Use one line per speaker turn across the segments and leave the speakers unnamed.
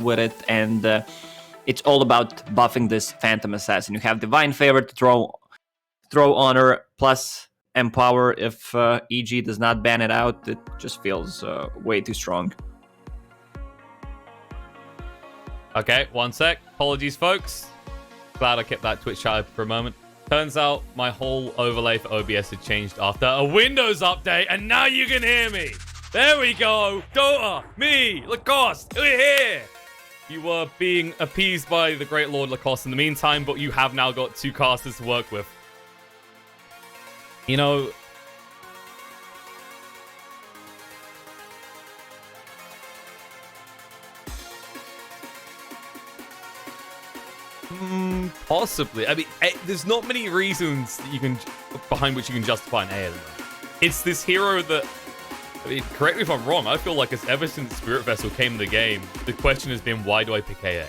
with it, and it's all about buffing this Phantom Assassin. You have Divine Favor to throw Honor plus Empower if EG does not ban it out. It just feels way too strong.
Okay, 1 sec. Apologies, folks. Glad I kept that Twitch chat for a moment. Turns out my whole overlay for OBS had changed after a Windows update, and now you can hear me. There we go. Dota, me, Lacoste, we're here. You were being appeased by the great Lord Lacoste in the meantime, but you have now got 2 casters to work with. You know... Possibly. I mean, there's not many reasons that you can behind which you can justify an A at the moment. It's this hero that... I mean, correct me if I'm wrong, I feel like ever since Spirit Vessel came in the game, the question has been, why do I pick AA?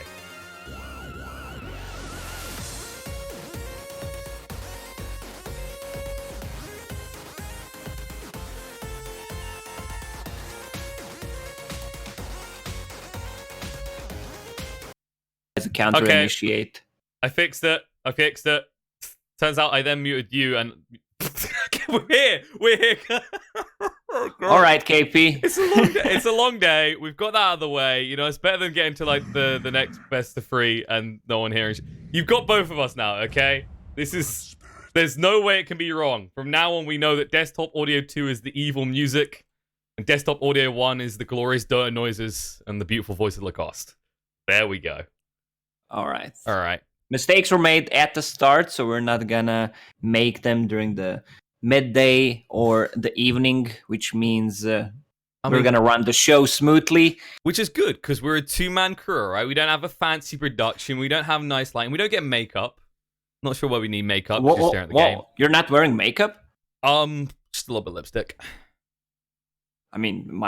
As a counter initiate.
I fixed it. Turns out I then muted you and... We're here!
All right, KP.
It's a long day. We've got that out of the way. You know, it's better than getting to like the next best of 3 and no one hearing. You've got both of us now, okay? There's no way it can be wrong. From now on, we know that Desktop Audio 2 is the evil music, and Desktop Audio 1 is the glorious Dota noises and the beautiful voice of Lacoste. There we go.
All right.
Mistakes
were made at the start, so we're not gonna make them during the midday or the evening, which means we're gonna run the show smoothly.
Which is good, because we're a 2-man crew, right? We don't have a fancy production, we don't have nice lighting, we don't get makeup. Not sure why we need makeup, just staring at the game.
You're not wearing makeup?
Just a little bit of lipstick.
I mean,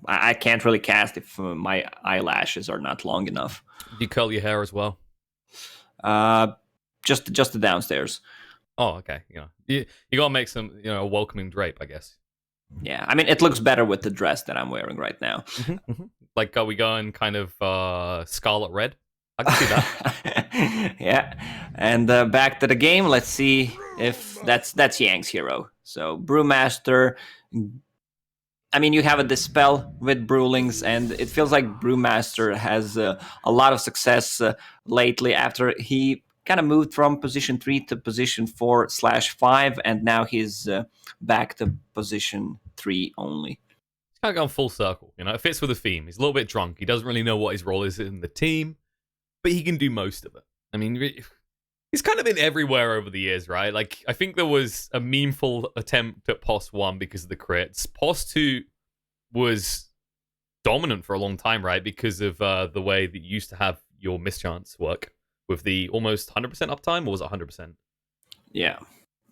I can't really cast if my eyelashes are not long enough.
Do you curl your hair as well?
Just the downstairs.
Oh, okay. You gotta make some, a welcoming drape, I guess.
Yeah, I mean, it looks better with the dress that I'm wearing right now.
Like, are we going kind of scarlet red? I can see that.
Yeah, and back to the game. Let's see if that's Yang's hero. So Brewmaster. I mean, you have a Dispel with Brewlings, and it feels like Brewmaster has a lot of success lately after he kind of moved from position 3 to position 4/5, and now he's back to position 3 only.
He's kind of gone full circle. It fits with the theme. He's a little bit drunk. He doesn't really know what his role is in the team, but he can do most of it. I mean, he's kind of been everywhere over the years, right? Like, I think there was a memeful attempt at POS 1 because of the crits. POS 2 was dominant for a long time, right? Because of the way that you used to have your mischance work with the almost 100% uptime, or was it 100%?
Yeah.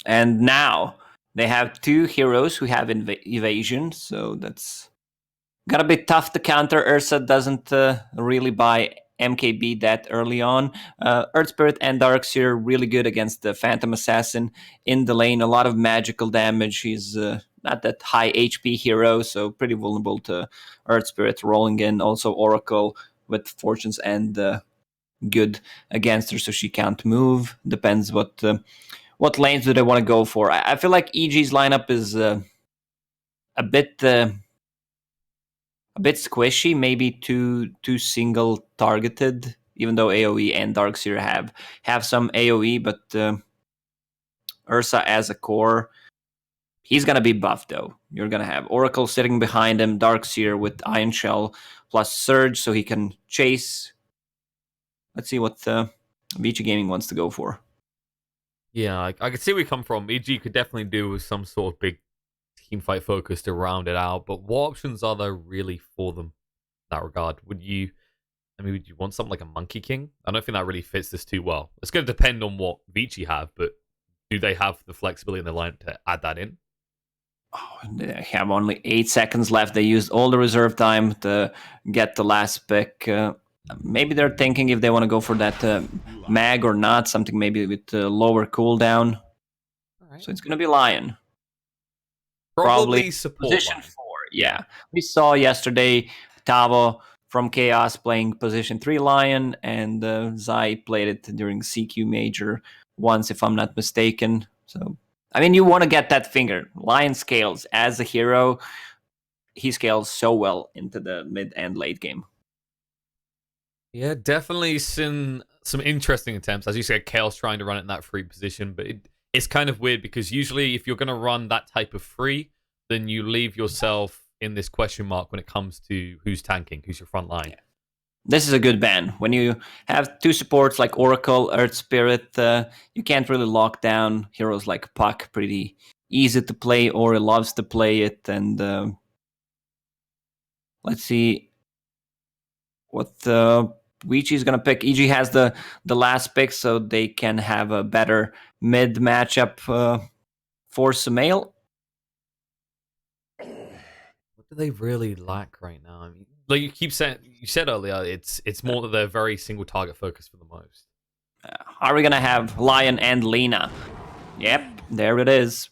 And now they have 2 heroes who have evasion, so that's gonna be tough to counter. Ursa doesn't really buy MKB that early on. Earth Spirit and Darkseer really good against the Phantom Assassin in the lane. A lot of magical damage. He's not that high HP hero, so pretty vulnerable to Earth Spirit rolling in. Also Oracle with Fortunes and good against her, so she can't move. Depends what lanes do they want to go for. I feel like EG's lineup is a bit squishy, maybe too single targeted, even though AoE and Darkseer have some AoE, but Ursa as a core, he's gonna be buffed though. You're gonna have Oracle sitting behind him, Darkseer with Iron Shell plus Surge, so he can chase. Let's see what Vici Gaming wants to go for.
Yeah, I can see where we come from. EG could definitely do with some sort of big team fight focus to round it out, but what options are there really for them in that regard? Would you want something like a Monkey King? I don't think that really fits this too well. It's going to depend on what Vici have, but do they have the flexibility in the line to add that in?
Oh, they have only 8 seconds left. They used all the reserve time to get the last pick. Maybe they're thinking if they want to go for that mag or not, something maybe with lower cooldown. Right. So it's going to be Lion.
Probably support
position
line.
4. Yeah, we saw yesterday Tavo from Chaos playing position 3 Lion, and Zai played it during CQ Major once, if I'm not mistaken. So, I mean, you want to get that finger. Lion scales as a hero. He scales so well into the mid and late game.
Yeah, definitely some interesting attempts. As you said, Chaos trying to run it in that free position, but it's kind of weird because usually if you're going to run that type of free, then you leave yourself in this question mark when it comes to who's tanking, who's your front line.
Yeah. This is a good ban. When you have two supports like Oracle, Earth Spirit, you can't really lock down heroes like Puck. Pretty easy to play, or loves to play it. And let's see what Vici is going to pick. EG has the last pick, so they can have a better mid matchup for Sumail.
What do they really lack right now? I mean, like you said earlier, it's more that they're very single target focused for the most.
Are we going to have Lion and Lena? Yep, there it is.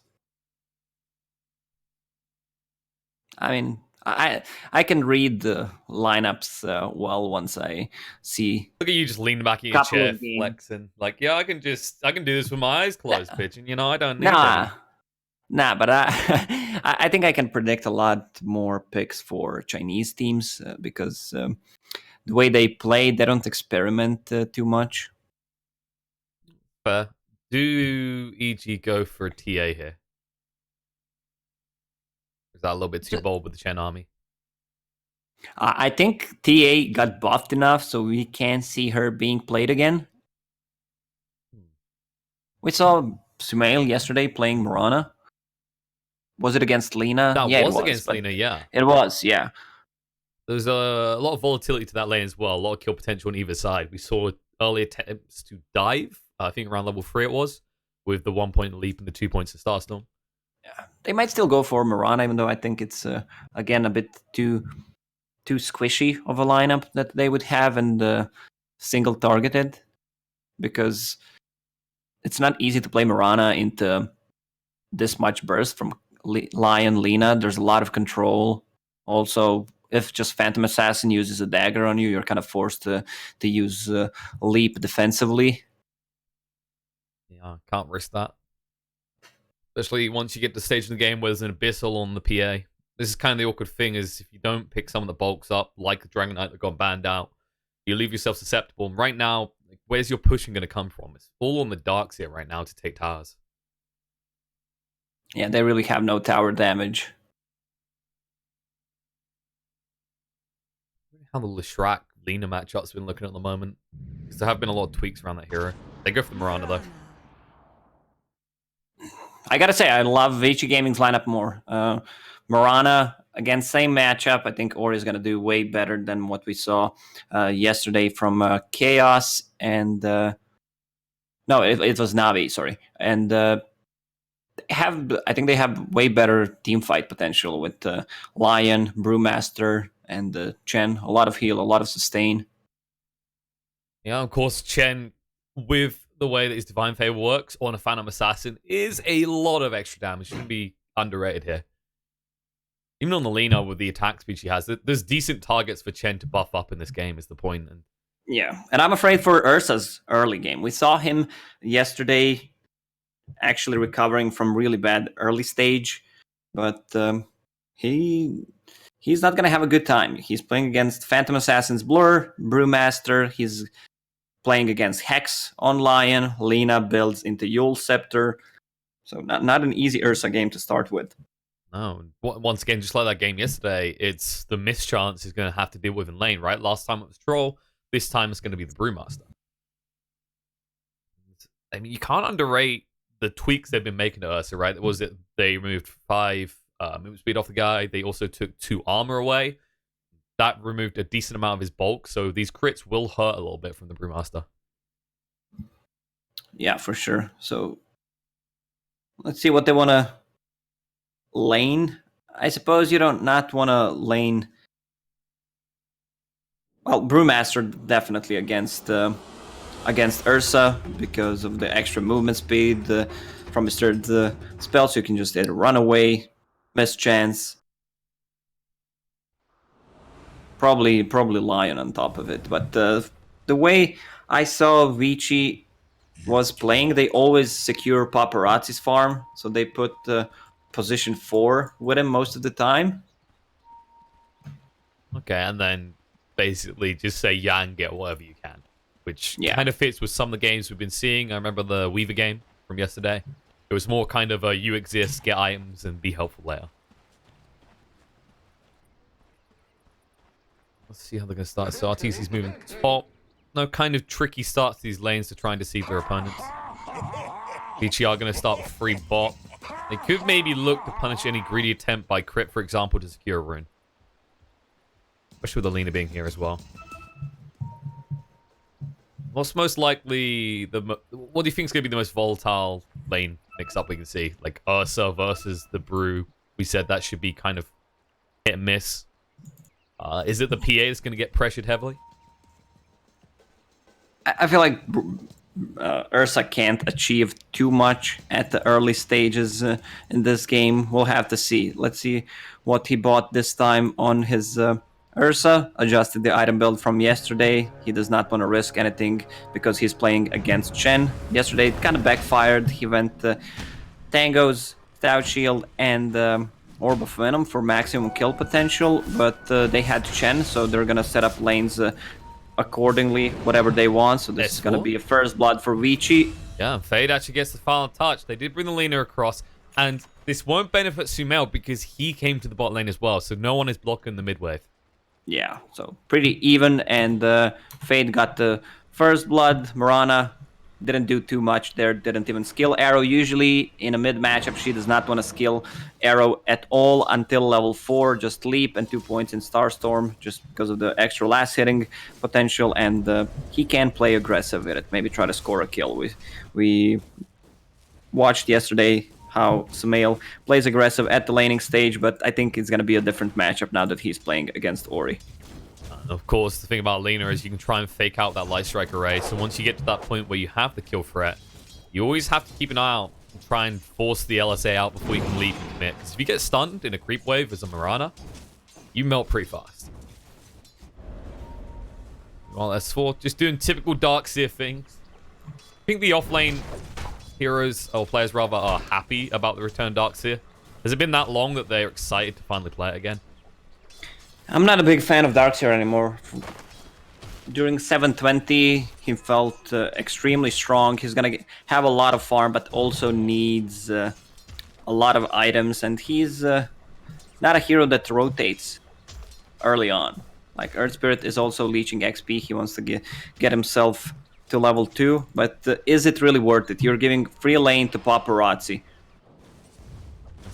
I mean, I can read the lineups well once I see.
Look at you just leaning back in your chair, flexing. Like, yeah, I can do this with my eyes closed, bitch, and I don't need
Nah, but I think I can predict a lot more picks for Chinese teams because the way they play, they don't experiment too much.
Fair. Do EG go for a TA here? Is that a little bit too bold with the Chen army?
I think TA got buffed enough so we can see her being played again. We saw Sumail yesterday playing Morana. Was it against Lena?
That was against Lena, yeah.
It was, yeah.
There's a lot of volatility to that lane as well. A lot of kill potential on either side. We saw early attempts to dive. I think around level 3 it was, with the 1 point leap and the 2 points to Starstorm.
Yeah, they might still go for Morana, even though I think it's again a bit too squishy of a lineup that they would have and single targeted, because it's not easy to play Morana into this much burst from Lion Lena. There's a lot of control. Also, if just Phantom Assassin uses a dagger on you, you're kind of forced to use leap defensively.
Yeah, can't risk that. Especially once you get to the stage in the game where there's an Abyssal on the PA. This is kind of the awkward thing, is if you don't pick some of the bulks up, like the Dragon Knight that got banned out, you leave yourself susceptible. And right now, where's your pushing going to come from? It's all on the darks here right now to take towers.
Yeah, they really have no tower damage.
How the Leshrac Lena matchup's been looking at the moment. Because there have been a lot of tweaks around that hero. They go for the Miranda though.
I gotta say, I love Vici Gaming's lineup more. Morana, again, same matchup. I think Ori is gonna do way better than what we saw yesterday from Chaos and no, it was Navi. Sorry, and I think they have way better team fight potential with Lion, Brewmaster, and Chen. A lot of heal, a lot of sustain.
Yeah, of course, Chen, with the way that his Divine Favor works on a Phantom Assassin, is a lot of extra damage. Shouldn't be underrated here. Even on the Lena with the attack speed she has, there's decent targets for Chen to buff up in this game, is the point. And
yeah, and I'm afraid for Ursa's early game. We saw him yesterday actually recovering from really bad early stage, but he's not going to have a good time. He's playing against Phantom Assassin's Blur, Brewmaster. He's playing against Hex on Lion. Lena builds into Yule Scepter. So not an easy Ursa game to start with.
No, once again, just like that game yesterday, it's the mischance he's going to have to deal with in lane, right? Last time it was Troll. This time it's going to be the Brewmaster. I mean, you can't underrate the tweaks they've been making to Ursa, right? Was it they removed 5 movement speed off the guy? They also took 2 armor away. That removed a decent amount of his bulk, so these crits will hurt a little bit from the Brewmaster.
Yeah, for sure. So let's see what they want to lane. I suppose you don't not want to lane. Well, Brewmaster definitely against Ursa because of the extra movement speed from his third spell, so you can just either run away, miss chance. Probably Lion on top of it. But the way I saw Vici was playing, they always secure Paparazzi's farm, so they put position 4 with him most of the time.
Okay, and then basically just say Yang, get whatever you can, which
Yeah.
kind of fits with some of the games we've been seeing. I remember the Weaver game from yesterday. It was more kind of a you exist, get items, and be helpful later. Let's see how they're going to start. So RTC's moving top. No kind of tricky starts to these lanes to try and deceive their opponents. Vici are going to start with free bot. They could maybe look to punish any greedy attempt by crit, for example, to secure a rune. Especially with Alina being here as well. What's most likely what do you think is going to be the most volatile lane mix-up we can see? Like Ursa versus the Brew. We said that should be kind of hit and miss. Is it the PA that's going to get pressured heavily?
I feel like Ursa can't achieve too much at the early stages in this game. We'll have to see. Let's see what he bought this time on his Ursa. Adjusted the item build from yesterday. He does not want to risk anything because he's playing against Chen. Yesterday it kind of backfired. He went Tangos, Stout Shield, and Orb of Venom for maximum kill potential, but they had Chen, so they're gonna set up lanes accordingly, whatever they want. So this is gonna be a first blood for Vici.
Yeah, Fade actually gets the final touch. They did bring the laner across, and this won't benefit Sumail because he came to the bot lane as well, so no one is blocking the mid wave.
Yeah, so pretty even, and Fade got the first blood. Mirana didn't do too much there, didn't even skill Arrow. Usually in a mid matchup, she does not want to skill Arrow at all until level 4, just leap and 2 points in Starstorm, just because of the extra last hitting potential, and he can play aggressive with it, maybe try to score a kill. We watched yesterday how Sumail plays aggressive at the laning stage, but I think it's going to be a different matchup now that he's playing against Ori.
Of course, the thing about Lena is you can try and fake out that Light Strike array. So once you get to that point where you have the kill threat, you always have to keep an eye out and try and force the LSA out before you can leap and commit. Because if you get stunned in a creep wave as a Mirana, you melt pretty fast. Well, S4 just doing typical Darkseer things. I think the offlane heroes, or players rather, are happy about the return Darkseer. Has it been that long that they're excited to finally play it again?
I'm not a big fan of Darkseer anymore. During 720, he felt extremely strong. He's gonna have a lot of farm, but also needs a lot of items, and he's not a hero that rotates early on. Like Earth Spirit is also leeching XP. He wants to get himself to level 2, but is it really worth it? You're giving free lane to Paparazzi.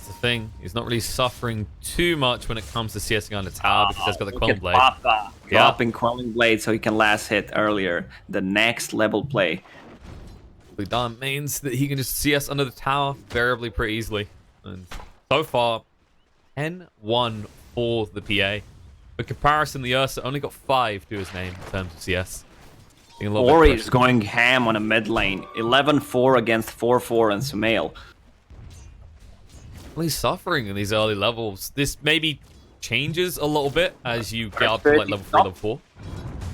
The thing, he's not really suffering too much when it comes to CSing on the tower because he's got the Quelling Blade.
Papa dropping Quelling Blade so he can last hit earlier. The next level play.
That means that he can just CS under the tower variably pretty easily. And so far, 10-1 for the PA. For comparison, the Ursa only got 5 to his name in terms of CS.
Ori is going ham on a mid lane. 11-4 against 4-4 and Sumail.
He's suffering in these early levels. This maybe changes a little bit as you get up to like level 3, level 4.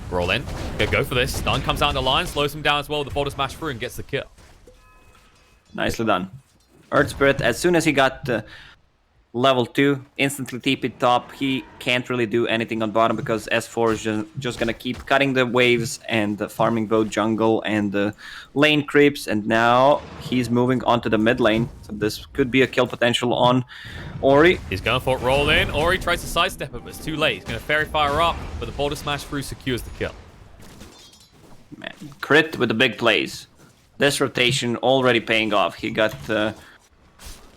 Roll in. Go for this. Stun comes out in the line, slows him down as well with the Boulder Smash through and gets the kill.
Nicely done. Earth Spirit, as soon as he got level 2, instantly TP top. He can't really do anything on bottom because S4 is just gonna keep cutting the waves and farming both jungle and the lane creeps, and now he's moving onto the mid lane, so this could be a kill potential on Ori.
He's going for it, roll in. Ori tries to sidestep it, but it's too late. He's gonna Fairy Fire up, but the Boulder Smash through secures the kill.
Man, crit with the big plays. This rotation already paying off. He got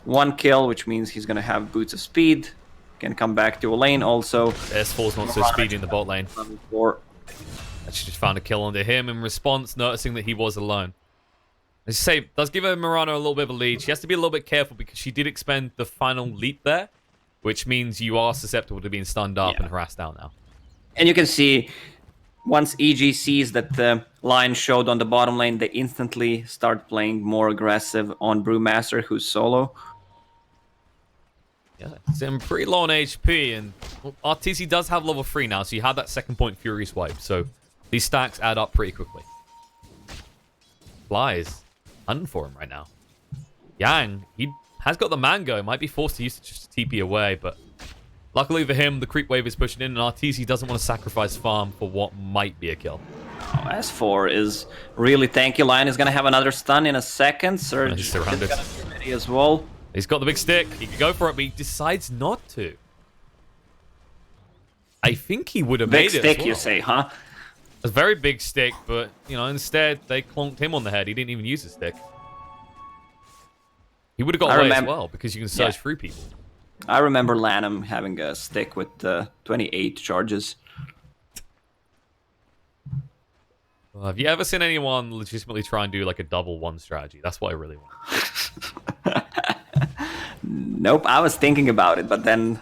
1 kill, which means he's gonna have Boots of Speed. Can come back to a lane also.
S4's not so speedy in the bot lane. Actually just found a kill onto him in response, noticing that he was alone. As you say, does give Mirana a little bit of a lead. She has to be a little bit careful because she did expend the final leap there, which means you are susceptible to being stunned up and harassed out now.
And you can see, once EG sees that the line showed on the bottom lane, they instantly start playing more aggressive on Brewmaster, who's solo.
Yeah, sitting pretty low on HP, and well, RTZ does have level 3 now, so you have that second point Furious Wipe, so these stacks add up pretty quickly. Fly is hunting for him right now. Yang, he has got the Mango, might be forced to use it just to TP away, but luckily for him, the creep wave is pushing in, and RTZ doesn't want to sacrifice farm for what might be a kill.
Oh, S4 is really tanky. Lion is going to have another stun in a second. Surge
He's surrounded.
is gonna be ready as well.
He's got the big stick. He could go for it, but he decides not to. I think he would have made it
Big stick,
as well.
you say, huh?
A very big stick, but, you know, instead they clonked him on the head. He didn't even use a stick. He would have got away as well, because you can surge through people.
I remember Lanham having a stick with 28 charges.
Have you ever seen anyone legitimately try and do like a double one strategy? That's what I really want.
Nope, I was thinking about it, but then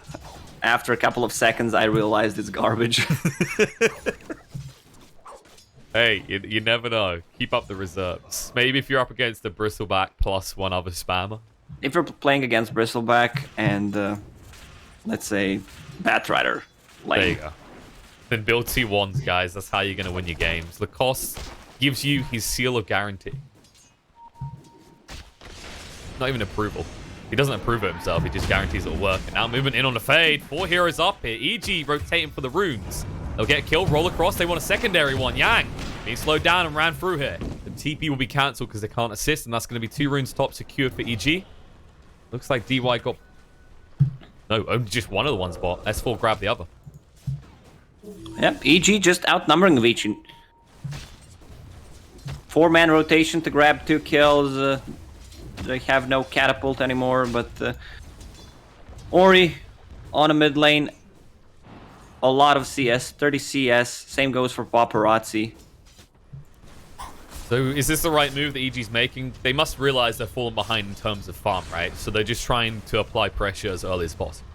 after a couple of seconds I realized it's garbage.
Hey, you never know. Keep up the reserves. Maybe if you're up against the Bristleback plus one other spammer.
If you're playing against Bristleback and, let's say, Batrider lane.
There you go. Then build T1s, guys. That's how you're going to win your games. The cost gives you his seal of guarantee. Not even approval. He doesn't approve it himself. He just guarantees it'll work. And now movement in on the fade. 4 heroes up here. EG rotating for the runes. They'll get killed. Roll across. They want a secondary one. Yang being slowed down and ran through here. The TP will be cancelled because they can't assist. And that's going to be 2 runes top secured for EG. Looks like DY got... No, only just one of the ones bought. S4 grabbed the other.
Yep, EG just outnumbering Vici. 4-man rotation to grab 2 kills. They have no catapult anymore, but Ori on a mid lane. A lot of CS, 30 CS. Same goes for Paparazzi.
So is this the right move that EG's making? They must realize they're falling behind in terms of farm, right? So they're just trying to apply pressure as early as possible.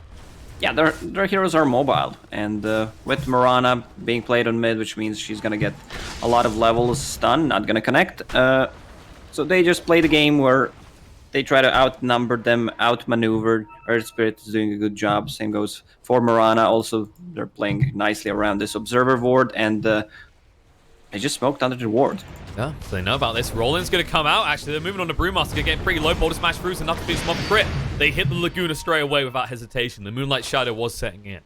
Yeah,
their heroes are mobile, and with Mirana being played on mid, which means she's gonna get a lot of levels stun, not gonna connect. So they just play the game where they try to outnumber them, outmaneuver. Earth Spirit is doing a good job. Same goes for Mirana. Also, they're playing nicely around this observer ward, and they just smoked under the ward.
Yeah, so they know about this. Roland's going to come out. Actually, they're moving on to Brewmaster. Getting pretty low. Boulder Smash through, enough to finish them off a crit. They hit the Laguna straight away without hesitation. The Moonlight Shadow was setting in.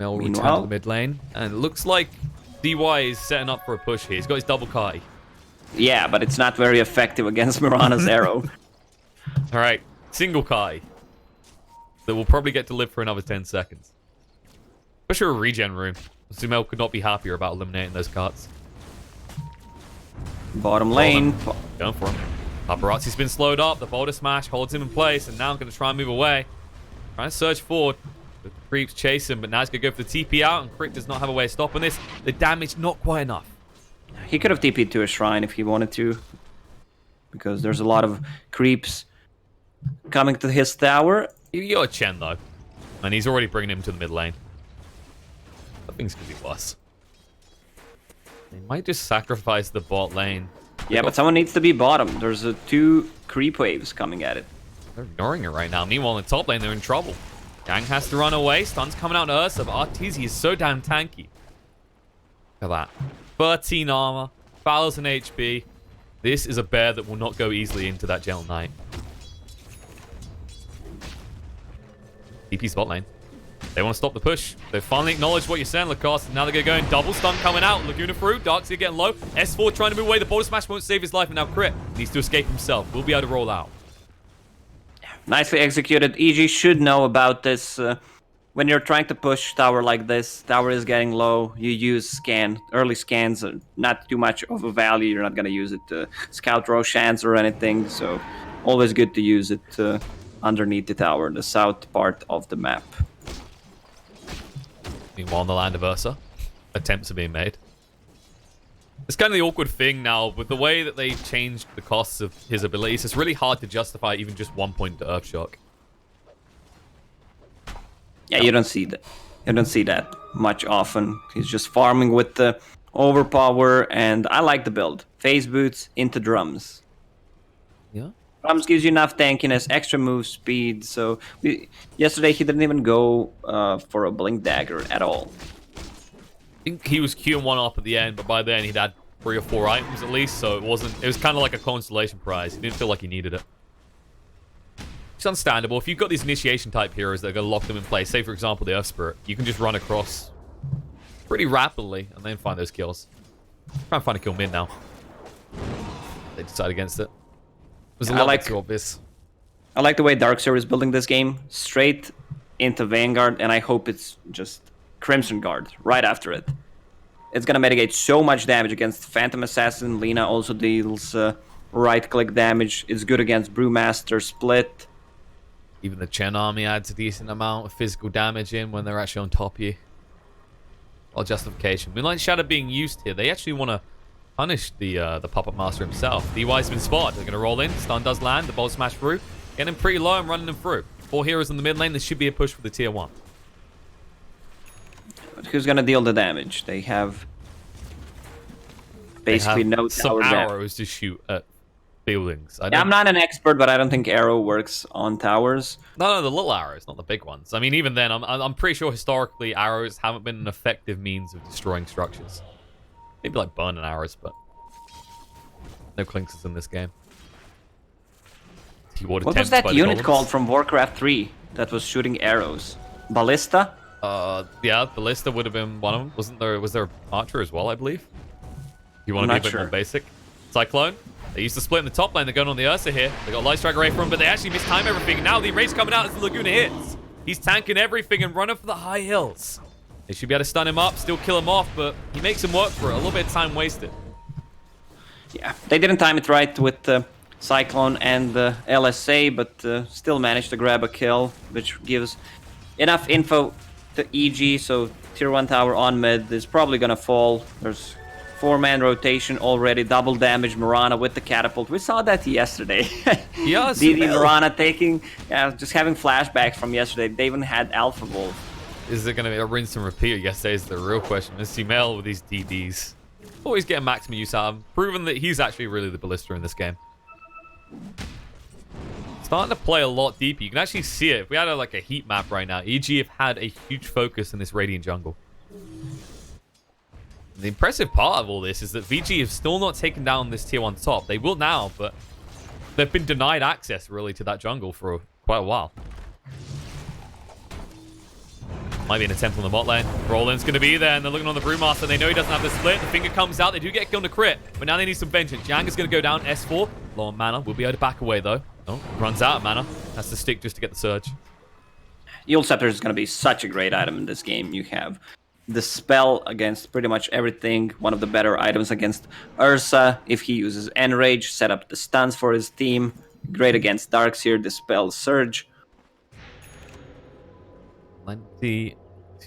Mel will return to the mid lane. And it looks like DY is setting up for a push here. He's got his double Kai.
Yeah, but it's not very effective against Mirana's arrow.
All right, single Kai. That will probably get to live for another 10 seconds. Push her a regen room. Zumel could not be happier about eliminating those cards.
Bottom lane.
Going for him. Paparazzi's been slowed up. The Boulder Smash holds him in place, and now I'm going to try and move away. Trying to surge forward. The creeps chase him, but now he's going to go for the TP out, and Crit does not have a way of stopping this. The damage not quite enough.
He could have TP'd to a shrine if he wanted to, because there's a lot of creeps coming to his tower.
You got a Chen, though, and he's already bringing him to the mid lane. Things could be worse. They might just sacrifice the bot lane.
Yeah, but someone needs to be bottom. There's 2 creep waves coming at it.
They're ignoring it right now. Meanwhile, in the top lane, they're in trouble. Gang has to run away. Stun's coming out to Ursa, but RTZ is so damn tanky. Look at that. 13 armor, 1,000 HP. This is a bear that will not go easily into that Gentle Knight. TP spot lane. They want to stop the push. They've finally acknowledged what you're saying, Lacoste. Now they're going to go in. Double stun coming out. Laguna through. Darkseer getting low. S4 trying to move away. The Boulder Smash won't save his life. And now Crit needs to escape himself. Will be able to roll out.
Nicely executed. EG should know about this. When you're trying to push tower like this, tower is getting low. You use scan. Early scans are not too much of a value. You're not going to use it to scout Roshans or anything. So always good to use it underneath the tower, the south part of the map.
Meanwhile, in the land of Ursa, attempts are being made. It's kind of the awkward thing now, with the way that they changed the costs of his abilities, it's really hard to justify even just 1 point to Earthshock.
Yeah, you don't see that. You don't see that much often. He's just farming with the overpower, and I like the build. Phase boots into drums.
Yeah.
Rams gives you enough tankiness, extra move speed. So yesterday he didn't even go for a blink dagger at all.
I think he was queuing one up at the end, but by then he'd had 3 or 4 items at least, so it was kind of like a consolation prize. He didn't feel like he needed it. It's understandable. If you've got these initiation type heroes that are going to lock them in place, say for example the Earth Spirit, you can just run across pretty rapidly and then find those kills. Try and find a kill mid now. They decide against it. It was a lot too obvious.
I like the way Darkseer is building this game. Straight into Vanguard, and I hope it's just Crimson Guard right after it. It's gonna mitigate so much damage against Phantom Assassin. Lina also deals right-click damage. It's good against Brewmaster Split.
Even the Chen army adds a decent amount of physical damage in when they're actually on top of you. Well, justification. Moonlight Shadow being used here. They actually want to punish the Puppet Master himself. DY's been spotted. They're going to roll in. Stun does land. The bolt smash through. Getting him pretty low and running him through. 4 heroes in the mid lane. This should be a push for the tier 1.
But who's going to deal the damage? They have basically no
some arrows to shoot at buildings.
I'm not an expert, but I don't think arrow works on towers.
No, the little arrows, not the big ones. I mean, even then, I'm pretty sure historically arrows haven't been an effective means of destroying structures. Maybe like burning arrows, but no clinkers in this game.
What was that unit called from Warcraft 3 that was shooting arrows? Ballista?
Yeah, Ballista would have been one of them. Wasn't there? Was there Archer as well, I believe? You want to be a bit more basic? Cyclone? They used to split in the top lane. They're going on the Ursa here. They got Light Strike Array from him, but they actually mistime everything. Now the Erase coming out as the Laguna hits. He's tanking everything and running for the high hills. They should be able to stun him up, still kill him off, but he makes him work for it. A little bit of time wasted.
Yeah, they didn't time it right with Cyclone and LSA, but still managed to grab a kill, which gives enough info to EG, so tier 1 tower on mid is probably gonna fall. There's 4-man rotation already, double damage Mirana with the catapult. We saw that yesterday.
Yeah,
DD Mirana taking, just having flashbacks from yesterday. They even had Alpha Wolf.
Is it going to be a rinse and repeat yesterday is the real question. Is Sumail with these DDs always getting maximum use out of him, proven that he's actually really the ballista in this game. Starting to play a lot deeper. You can actually see it. If we had like a heat map right now, EG have had a huge focus in this Radiant jungle. The impressive part of all this is that VG have still not taken down this tier 1 top. They will now, but they've been denied access really to that jungle for quite a while. Might be an attempt on the bot lane. Roland's going to be there, and they're looking on the Brewmaster. They know he doesn't have the split. The finger comes out. They do get killed on a crit, but now they need some vengeance. Yang is going to go down. S4. Low on mana. Will be able to back away, though. Oh, runs out of mana. Has to stick just to get the surge.
Eul Scepter is going to be such a great item in this game. You have the spell against pretty much everything. One of the better items against Ursa. If he uses Enrage, set up the stuns for his team. Great against Darkseer, Dispel, Surge.
Plenty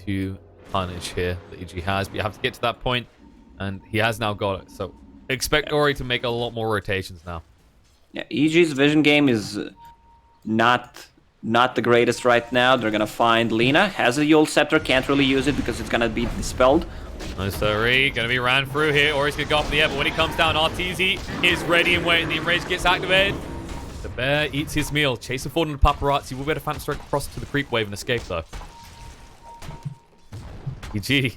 to punish here that EG has, but you have to get to that point, and he has now got it. So expect Ori to make a lot more rotations now.
Yeah, EG's vision game is not the greatest right now. They're gonna find Lina, has a Eul Scepter, can't really use it because it's gonna be dispelled.
No sorry, gonna be ran through here, or he's gonna go up in the air, but when he comes down, Arteezy is ready and waiting. The enrage gets activated. The bear eats his meal, chasing forward into paparazzi. Will be able to Phantom Strike across to the creep wave and escape though. EG.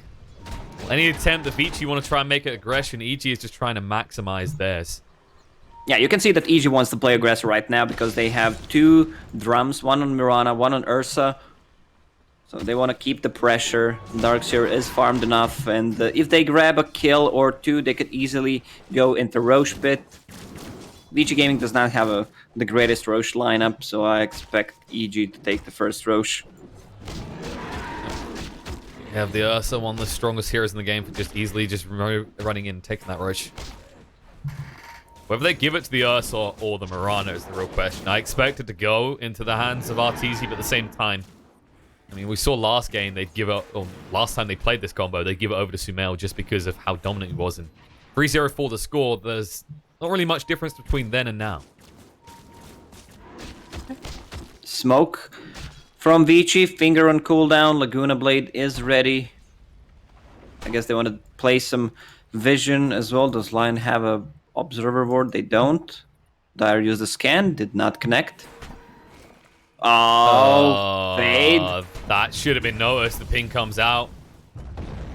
Any attempt that Vici want to try and make it aggression, EG is just trying to maximize theirs.
Yeah, you can see that EG wants to play aggressor right now because they have 2 drums, one on Mirana, one on Ursa. So they want to keep the pressure. Darkseer is farmed enough, and if they grab a kill or 2, they could easily go into Rosh pit. Vici Gaming does not have the greatest Rosh lineup, so I expect EG to take the first Rosh.
You have the Ursa, one of the strongest heroes in the game, for just easily just running in and taking that Rosh. Whether they give it to the Ursa or the Mirana is the real question. I expect it to go into the hands of Arteezy, but at the same time, I mean, we saw last game they'd give it, or last time they played this combo, they'd give it over to Sumail just because of how dominant he was. And 3-0 for the score, there's not really much difference between then and now.
Smoke from Vici, finger on cooldown, Laguna Blade is ready. I guess they want to play some vision as well. Does Lion have a observer ward? They don't. Dire used the scan, did not connect. Oh, fade.
That should have been noticed. The ping comes out.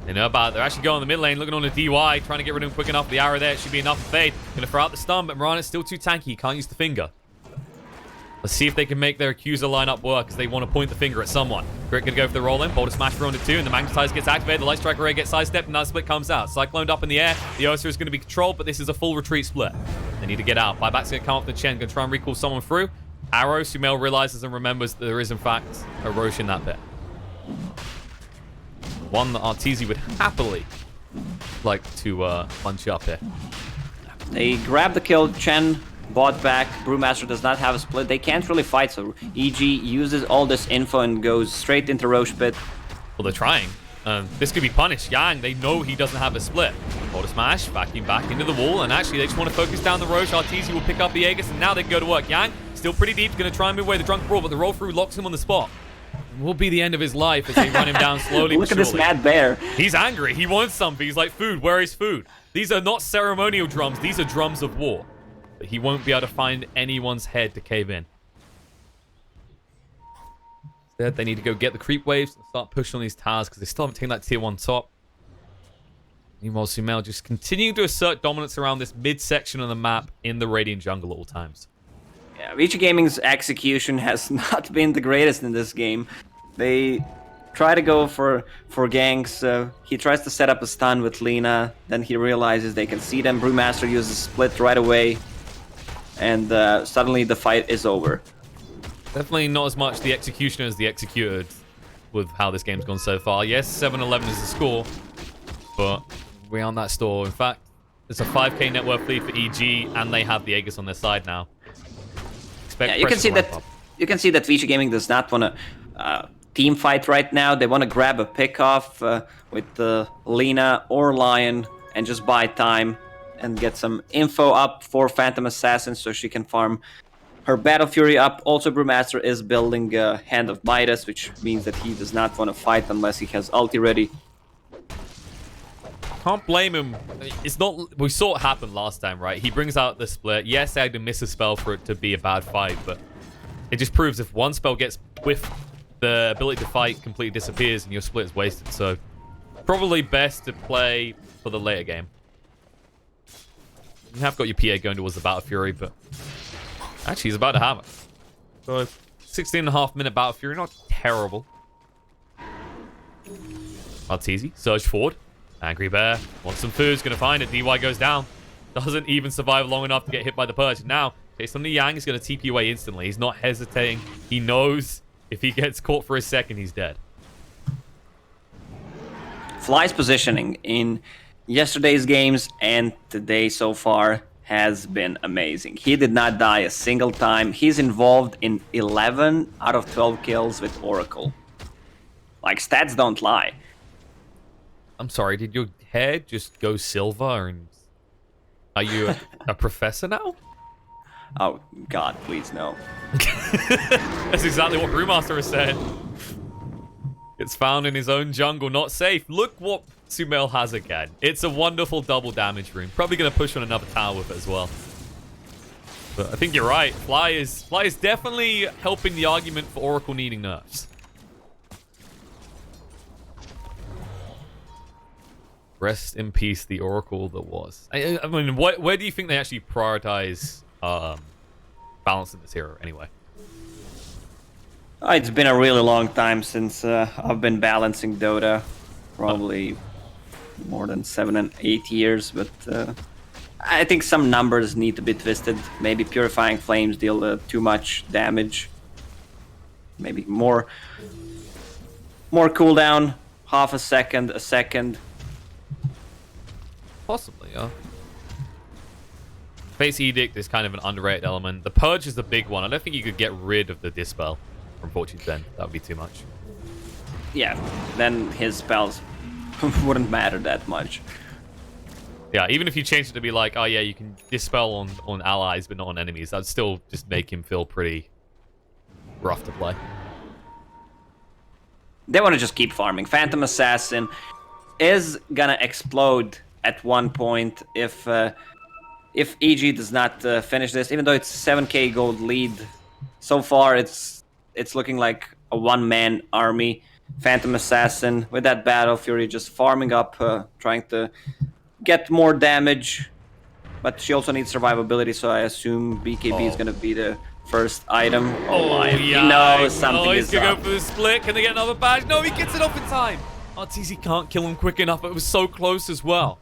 They know about it. They're actually going in the mid lane, looking on the DY, trying to get rid of him quick enough. The arrow there should be enough for Fade. Gonna throw out the stun, but Mirana's still too tanky. He can't use the finger. Let's see if they can make their accuser lineup work, because they want to point the finger at someone. Grit gonna go for the roll in. Boulder smash for onto 2, and the Magnetize gets activated. The Light Strike Array gets sidestepped, and that split comes out. Cycloned up in the air. The Ursa is going to be controlled, but this is a full retreat split. They need to get out. Buyback's gonna come up the Chen, gonna try and recall someone through. Arrow, Sumail realizes and remembers that there is, in fact, a Rosh in that bit. One that Arteezy would happily like to punch up here.
They grab the kill. Chen bought back. Brewmaster does not have a split. They can't really fight, so EG uses all this info and goes straight into Rosh pit.
Well, they're trying. This could be punished. Yang, they know he doesn't have a split. Boulder smash, backing back into the wall, and actually they just want to focus down the Rosh. Arteezy will pick up the Aegis, and now they can go to work. Yang, still pretty deep, going to try and move away the Drunk Brawl, but the roll through locks him on the spot. Will be the end of his life as they run him down slowly.
Look at this mad bear.
He's angry. He wants something. He's like, food. Where is food? These are not ceremonial drums. These are drums of war. But he won't be able to find anyone's head to cave in. Instead, they need to go get the creep waves and start pushing on these towers because they still haven't taken that tier 1 top. Meanwhile, Sumail just continuing to assert dominance around this mid-section of the map in the Radiant jungle at all times.
Yeah, Vici Gaming's execution has not been the greatest in this game. They try to go for ganks. He tries to set up a stun with Lina. Then he realizes they can see them. Brewmaster uses split right away. And suddenly the fight is over.
Definitely not as much the execution as the executed with how this game's gone so far. Yes, 7-11 is the score. But we aren't that store. In fact, it's a 5k net worth lead for EG. And they have the Aegis on their side now.
Yeah, you can see that Vici Gaming does not want to team fight right now. They want to grab a pick off with Lina or Lion and just buy time and get some info up for Phantom Assassin so she can farm her Battle Fury up. Also, Brewmaster is building Hand of Midas, which means that he does not want to fight unless he has ulti ready.
Can't blame him. It's not. We saw it happen last time, right? He brings out the split. Yes, I had to miss a spell for it to be a bad fight, but it just proves if one spell gets whiffed, the ability to fight completely disappears and your split is wasted. So probably best to play for the later game. You have got your PA going towards the Battle Fury, but actually he's about to have it. So 16.5-minute Battle Fury, not terrible. That's easy. Surge forward. Angry Bear wants some food, is going to find it. DY goes down. Doesn't even survive long enough to get hit by the Purge. Now, based on the Yang, is going to TP away instantly. He's not hesitating. He knows if he gets caught for a second, he's dead.
Fly's positioning in yesterday's games and today so far has been amazing. He did not die a single time. He's involved in 11 out of 12 kills with Oracle. Like, stats don't lie.
I'm sorry, did your hair just go silver? And are you a professor now?
Oh, God, please, no.
That's exactly what Brewmaster has said. It's found in his own jungle, not safe. Look what Sumail has again. It's a wonderful double damage rune. Probably going to push on another tower with it as well. But I think you're right. Fly is definitely helping the argument for Oracle needing nerfs. Rest in peace, the Oracle that was. I mean, where do you think they actually prioritize balance in this hero anyway?
It's been a really long time since I've been balancing Dota. Probably more than 7 and 8 years, but I think some numbers need to be twisted. Maybe Purifying Flames deal too much damage. Maybe more cooldown, half a second, a second.
Possibly, yeah. Face Edict is kind of an underrated element. The Purge is the big one. I don't think you could get rid of the Dispel from Fortune's End. That would be too much.
Yeah, then his spells wouldn't matter that much.
Yeah, even if you change it to be like, oh yeah, you can Dispel on allies but not on enemies, that'd still just make him feel pretty rough to play.
They want to just keep farming. Phantom Assassin is gonna explode at one point if if EG does not finish this, even though it's 7k gold lead, so far it's looking like a one-man army. Phantom Assassin with that Battle Fury just farming up, trying to get more damage. But she also needs survivability, so I assume BKB is going to be the first item. Oh my,
yeah.
he knows something
he's
is
going to
up.
go for the split. Can they get another badge? No, he gets it off in time. RTZ can't kill him quick enough, but it was so close as well.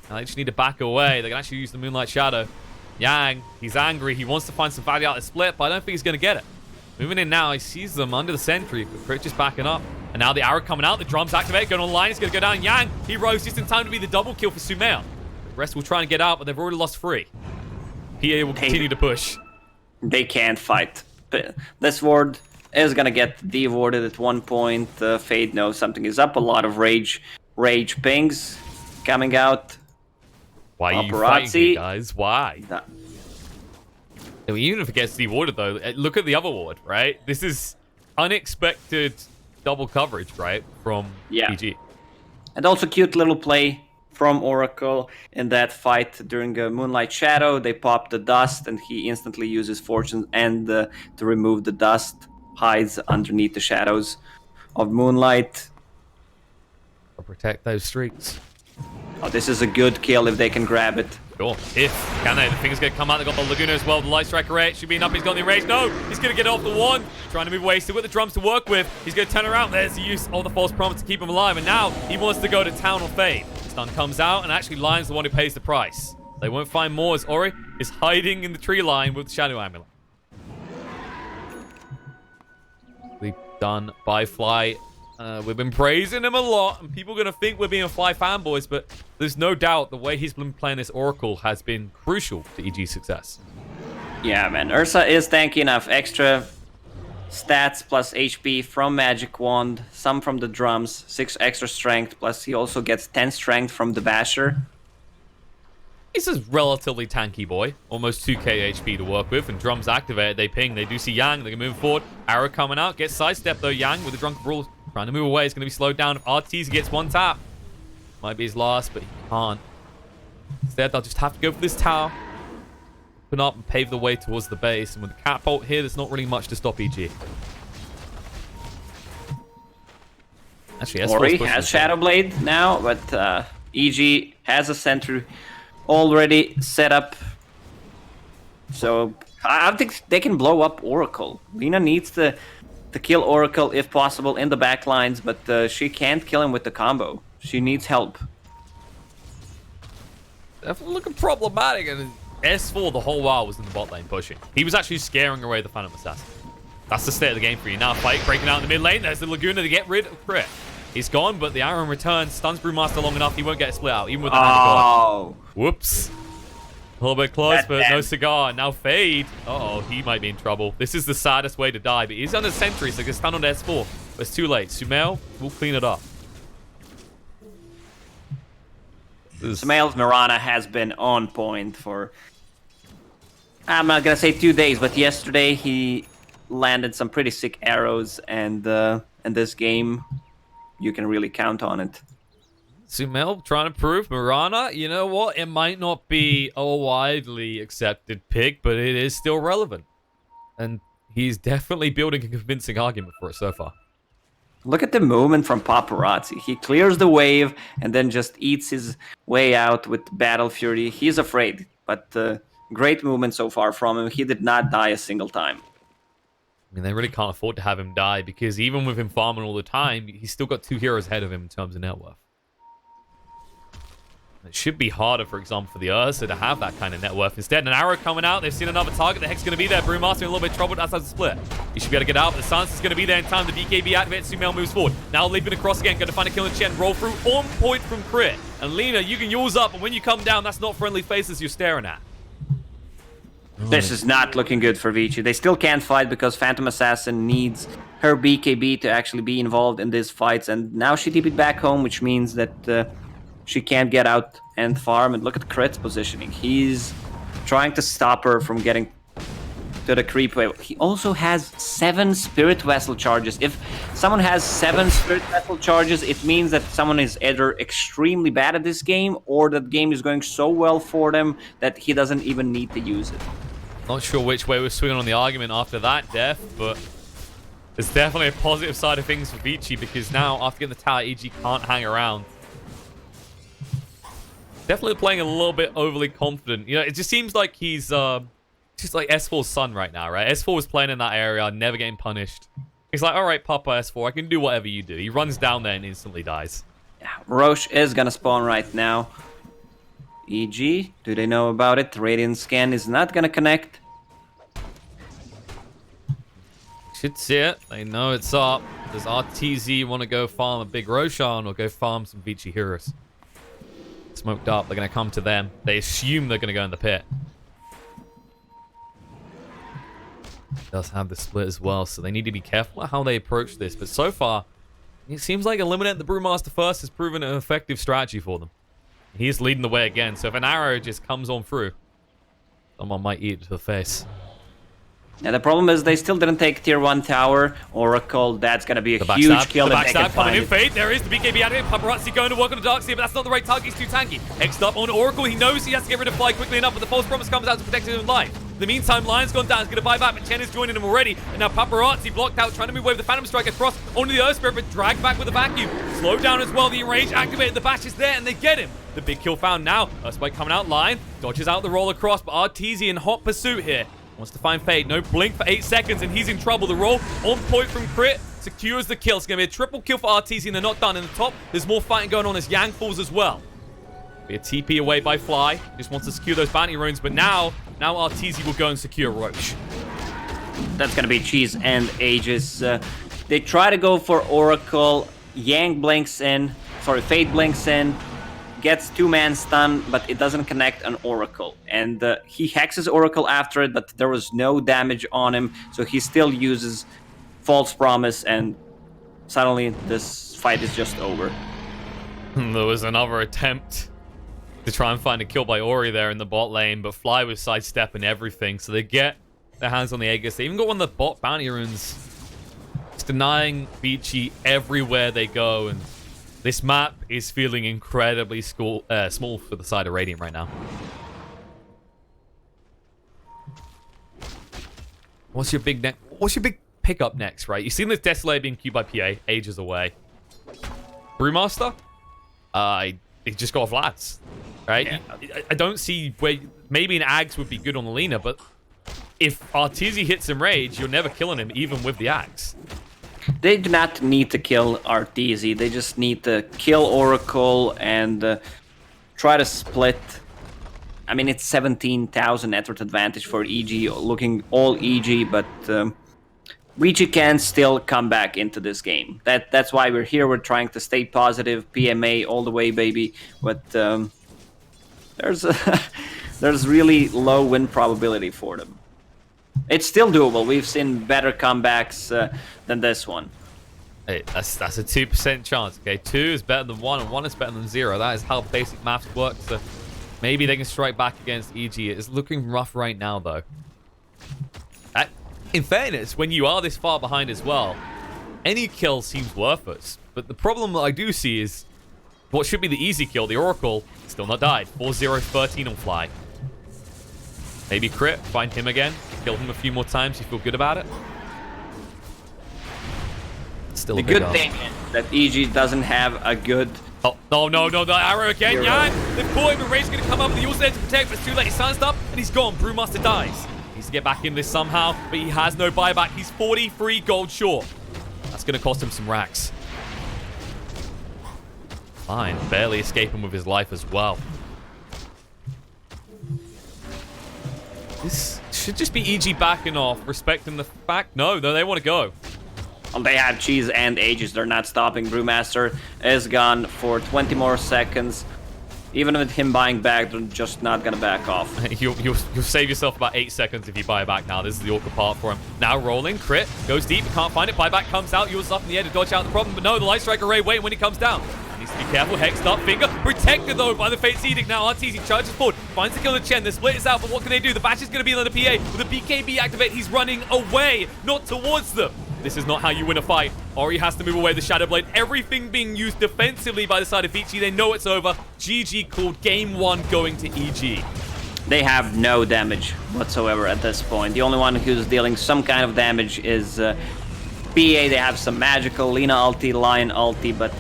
Now they just need to back away. They can actually use the Moonlight Shadow. Yang, he's angry. He wants to find some value out of the split, but I don't think he's going to get it. Moving in now, he sees them under the sentry. Crit just backing up. And now the arrow coming out. The drums activate, going online. He's going to go down. Yang, he rose just in time to be the double kill for CORSAIr. The rest will try and get out, but they've already lost 3. PA will continue to push.
They can't fight. This ward is going to get de-warded at one point. Fade knows something is up. A lot of rage pings coming out.
Why are you fighting, guys? Why? Even if it gets de-warded, though, look at the other ward, right? This is unexpected double coverage, right, from PG.
And also cute little play from Oracle in that fight during a Moonlight Shadow. They pop the dust, and he instantly uses Fortune and to remove the dust, hides underneath the shadows of Moonlight.
Or protect those streaks.
Oh, this is a good kill if they can grab it.
Sure. Can they? The finger's going to come out. They've got the Laguna as well. The Light Striker 8 should be enough. He's got the enrage. No! He's going to get off the one. Trying to move away. Still with the drums to work with. He's going to turn around. There's the use of the False Promise to keep him alive. And now he wants to go to Town or Fade. Stun comes out, and actually Lion's the one who pays the price. They won't find more as Ori is hiding in the tree line with the Shadow Amulet. Done by Fly. We've been praising him a lot, and people are going to think we're being Fly fanboys, but there's no doubt the way he's been playing this Oracle has been crucial to EG's success.
Yeah, man. Ursa is tanky enough. Extra stats plus HP from Magic Wand, some from the drums, 6 extra strength, plus he also gets 10 strength from the Basher.
He's a relatively tanky boy, almost 2k HP to work with, and drums activate, they ping, they do see Yang, they can move forward. Arrow coming out, gets sidestepped though, Yang with the Drunken Brawl, trying to move away, it's going to be slowed down. If Arteezy gets one tap, might be his last, but he can't. Instead, they'll just have to go for this tower, open up and pave the way towards the base, and with the catapult here, there's not really much to stop EG. Actually,
Ori has Shadow Blade now, but EG has a sentry already set up, so I think they can blow up Oracle. Lina needs to kill Oracle if possible in the back lines, but she can't kill him with the combo. She needs help.
Definitely looking problematic, and S4 the whole while was in the bot lane pushing. He was actually scaring away the Phantom Assassin. That's the state of the game for you. Now fight breaking out in the mid lane. There's the Laguna to get rid of Crit. He's gone, but the Iron returns, stuns Brewmaster long enough, he won't get a split out, even with the hand of God. Whoops. A little bit close, but no cigar. Now Fade. Uh-oh, he might be in trouble. This is the saddest way to die, but he's under sentry, so he can stun on S4. But it's too late. Sumail will clean it up.
Sumail's Mirana has been on point for, I'm not gonna say 2 days, but yesterday he landed some pretty sick arrows, and in this game, you can really count on it.
Sumail trying to prove Mirana, you know what? It might not be a widely accepted pick, but it is still relevant. And he's definitely building a convincing argument for it so far.
Look at the movement from Paparazzi. He clears the wave and then just eats his way out with Battle Fury. He's afraid, but great movement so far from him. He did not die a single time.
I mean, they really can't afford to have him die, because even with him farming all the time, he's still got 2 heroes ahead of him in terms of net worth. It should be harder, for example, for the Ursa to have that kind of net worth. Instead, an arrow coming out. They've seen another target. The Hex going to be there. Brewmaster in a little bit of trouble outside the split. He should be able to get out. But the Silence is going to be there in time. The BKB activates. Sumail moves forward. Now leaping across again. Going to find a kill in the chin. Roll through. On point from Crit. And Lina, you can yours up. But when you come down, that's not friendly faces you're staring at.
This is not looking good for Vici. They still can't fight because Phantom Assassin needs her BKB to actually be involved in these fights. And now she TP'd back home, which means that she can't get out and farm. And look at Crit's positioning. He's trying to stop her from getting to the creep wave. He also has 7 Spirit Vessel charges. If someone has 7 Spirit Vessel charges, it means that someone is either extremely bad at this game or that game is going so well for them that he doesn't even need to use it.
Not sure which way we're swinging on the argument after that death, but there's definitely a positive side of things for Vici, because now, after getting the tower, EG can't hang around. Definitely playing a little bit overly confident. You know, it just seems like he's just like S4's son right now, right? S4 was playing in that area, never getting punished. He's like, all right, Papa S4, I can do whatever you do. He runs down there and instantly dies.
Yeah, Rosh is gonna spawn right now. EG, do they know about it? Radiant Scan is not gonna connect.
Should see it. They know it's up. Does RTZ want to go farm a big Roshan or go farm some Vici heroes? Smoked up. They're going to come to them. They assume they're going to go in the pit. Does have the split as well, so they need to be careful how they approach this. But so far, it seems like eliminate the Brewmaster first has proven an effective strategy for them. He's leading the way again, so if an arrow just comes on through, someone might eat it to the face.
Yeah, the problem is they still didn't take tier 1 tower. Oracle, that's gonna be a huge kill if they can find it.
Fade. There is the BKB out of it. Paparazzi going to work on the Darkseer, but that's not the right target. He's too tanky. Hexed up on Oracle. He knows he has to get rid of Fly quickly enough, but the false promise comes out to protect his own life. In the meantime, Lion's gone down. He's going to buy back, but Chen is joining him already. And now Paparazzi blocked out, trying to move away with the Phantom Strike across onto the Earth Spirit, but dragged back with the vacuum. Slowed down as well. The enrage activated. The bash is there, and they get him. The big kill found now. Earth Spike coming out. Lion dodges out the roll across, but Arteezy in hot pursuit here. Wants to find Fade. No blink for 8 seconds, and he's in trouble. The roll on point from Crit secures the kill. It's going to be a triple kill for Arteezy, and they're not done. In the top, there's more fighting going on as Yang falls as well. Be a TP away by Fly. Just wants to secure those bounty runes, but now Arteezy will go and secure Rosh.
That's gonna be Cheese and Aegis. They try to go for Oracle. Yang blinks in. Sorry, Fade blinks in. Gets 2-man stun, but it doesn't connect on Oracle. And he hexes Oracle after it, but there was no damage on him, so he still uses False Promise, and suddenly this fight is just over.
There was another attempt to try and find a kill by Ori there in the bot lane, but Fly was sidestepping everything, so they get their hands on the Aegis. They even got one of the bot bounty runes. It's denying Vici everywhere they go, and this map is feeling incredibly small for the side of Radiant right now. What's your big pickup next, right? You've seen this Desolator being queued by PA ages away. Brewmaster? He just got Vlads, right? Yeah. I don't see where... Maybe an Axe would be good on the Lina, but if Arteezy hits him Rage, you're never killing him, even with the Axe.
They do not need to kill Arteezy. They just need to kill Oracle and try to split. I mean, it's 17,000 net worth advantage for EG, looking all EG, but Vici can still come back into this game. That's why we're here. We're trying to stay positive, PMA all the way, baby. But there's really low win probability for them. It's still doable. We've seen better comebacks than this one.
Hey, that's a 2% chance, okay? 2 is better than 1, and 1 is better than 0. That is how basic maths works. So maybe they can strike back against EG. It's looking rough right now, though. In fairness, when you are this far behind as well, any kill seems worthless. But the problem that I do see is what should be the easy kill, the Oracle, still not died. 4-0-13 on Fly. Maybe Crit, find him again, kill him a few more times, you feel good about it? Still
the good thing is that EG doesn't have a good...
Oh, no, the arrow again, Yang! They've caught him, and Ray's gonna come up, and he also there to protect, but it's too late. He's silenced up, and he's gone. Brewmaster dies. He needs to get back in this somehow, but he has no buyback. He's 43 gold short. That's gonna cost him some racks. Fine, barely escaping with his life as well. This should just be EG backing off, respecting the fact. No, they want to go.
Well, they have Cheese and Aegis. They're not stopping. Brewmaster is gone for 20 more seconds. Even with him buying back, they're just not going to back off.
You'll save yourself about 8 seconds if you buy back now. This is the awkward part for him. Now rolling, Crit, goes deep, can't find it. Buyback comes out, yours up in the air to dodge out the problem. But no, the Light Strike Array waiting when he comes down. Needs to be careful. Hexed up, finger. Protected, though, by the Fate's Edict. Now, RTZ charges forward. Finds the kill on the Chen. The split is out, but what can they do? The Bash is going to be on the PA. With the BKB activate, he's running away, not towards them. This is not how you win a fight. Ori has to move away the Shadow Blade. Everything being used defensively by the side of Vici. They know it's over. GG called game 1 going to EG.
They have no damage whatsoever at this point. The only one who's dealing some kind of damage is PA. They have some magical Lina ulti, Lion ulti, but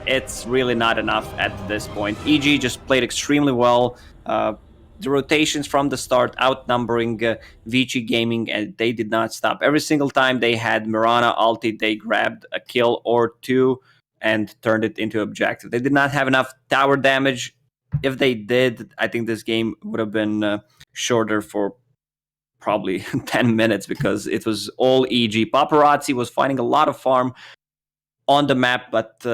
it's really not enough at this point. EG just played extremely well. The rotations from the start outnumbering Vici Gaming, and they did not stop. Every single time they had Mirana ulti, they grabbed a kill or two and turned it into objective. They did not have enough tower damage. If they did, I think this game would have been shorter for probably 10 minutes because it was all EG. Paparazzi was finding a lot of farm on the map, but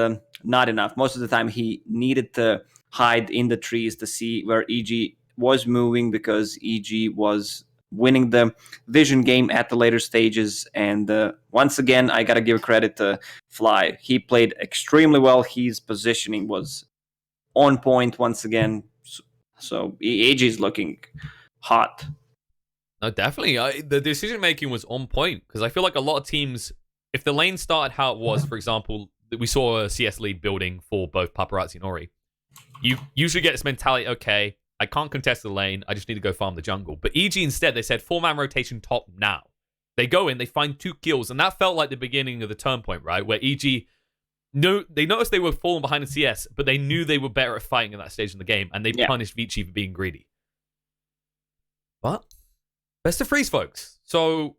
not enough. Most of the time, he needed to hide in the trees to see where EG was moving because EG was winning the vision game at the later stages. And once again, I got to give credit to Fly. He played extremely well. His positioning was on point once again. So EG is looking hot.
No, definitely. The decision making was on point because I feel like a lot of teams, if the lane started how it was, for example, we saw a CS lead building for both Paparazzi and Ori. You usually get this mentality, okay, I can't contest the lane. I just need to go farm the jungle. But EG instead, they said 4-man rotation top now. They go in, they find 2 kills, and that felt like the beginning of the turn point, right? Where EG, they noticed they were falling behind in CS, but they knew they were better at fighting at that stage in the game, and they punished Vici for being greedy. But best of threes, folks. So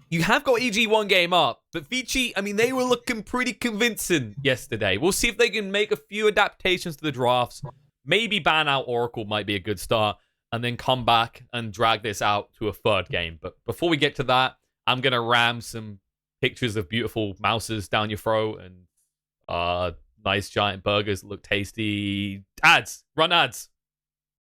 you have got EG 1 game up, but Vici, I mean, they were looking pretty convincing yesterday. We'll see if they can make a few adaptations to the drafts. Maybe ban out Oracle might be a good start, and then come back and drag this out to a 3rd game. But before we get to that, I'm going to ram some pictures of beautiful mouses down your throat and nice giant burgers that look tasty. Ads! Run ads!